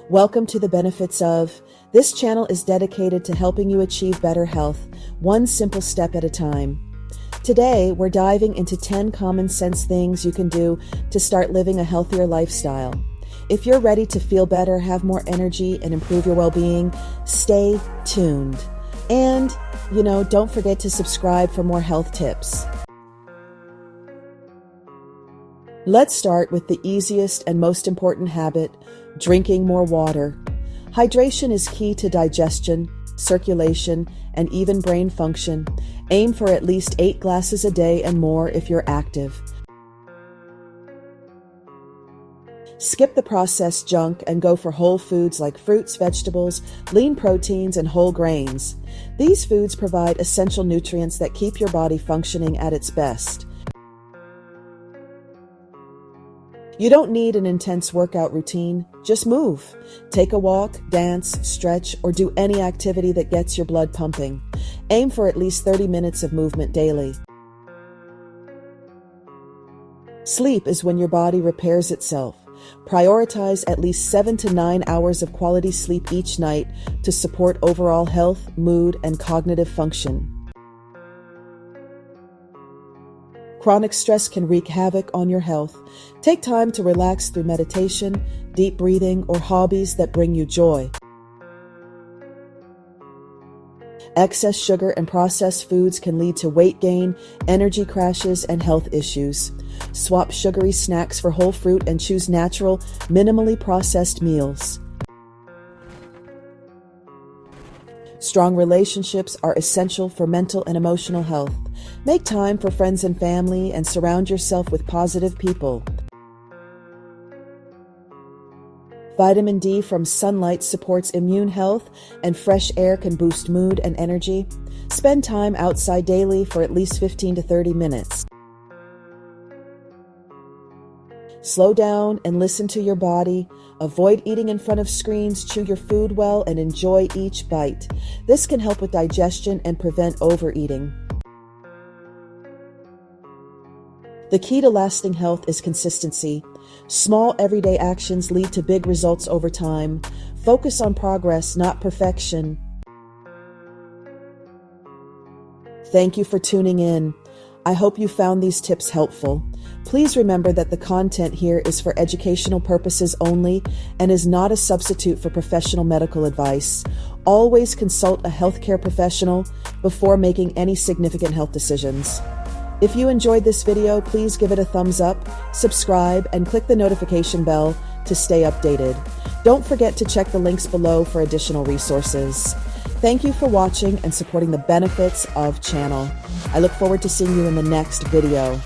Welcome to the benefits of. This channel is dedicated to helping you achieve better health, one simple step at a time. Today, we're diving into 10 common sense things you can do to start living a healthier lifestyle. If you're ready to feel better, have more energy, and improve your well-being, stay tuned. And, don't forget to subscribe for more health tips. Let's start with the easiest and most important habit, drinking more water. Hydration is key to digestion, circulation, and even brain function. Aim for at least 8 glasses a day and more if you're active. Skip the processed junk and go for whole foods like fruits, vegetables, lean proteins, and whole grains. These foods provide essential nutrients that keep your body functioning at its best. You don't need an intense workout routine, just move. Take a walk, dance, stretch, or do any activity that gets your blood pumping. Aim for at least 30 minutes of movement daily. Sleep is when your body repairs itself. Prioritize at least 7 to 9 hours of quality sleep each night to support overall health, mood, and cognitive function. Chronic stress can wreak havoc on your health. Take time to relax through meditation, deep breathing, or hobbies that bring you joy. Excess sugar and processed foods can lead to weight gain, energy crashes, and health issues. Swap sugary snacks for whole fruit and choose natural, minimally processed meals. Strong relationships are essential for mental and emotional health. Make time for friends and family and surround yourself with positive people. Vitamin D from sunlight supports immune health, and fresh air can boost mood and energy. Spend time outside daily for at least 15 to 30 minutes. Slow down and listen to your body. Avoid eating in front of screens, chew your food well, and enjoy each bite. This can help with digestion and prevent overeating. The key to lasting health is consistency. Small everyday actions lead to big results over time. Focus on progress, not perfection. Thank you for tuning in. I hope you found these tips helpful. Please remember that the content here is for educational purposes only and is not a substitute for professional medical advice. Always consult a healthcare professional before making any significant health decisions. If you enjoyed this video, please give it a thumbs up, subscribe, and click the notification bell to stay updated. Don't forget to check the links below for additional resources. Thank you for watching and supporting the benefits of channel. I look forward to seeing you in the next video.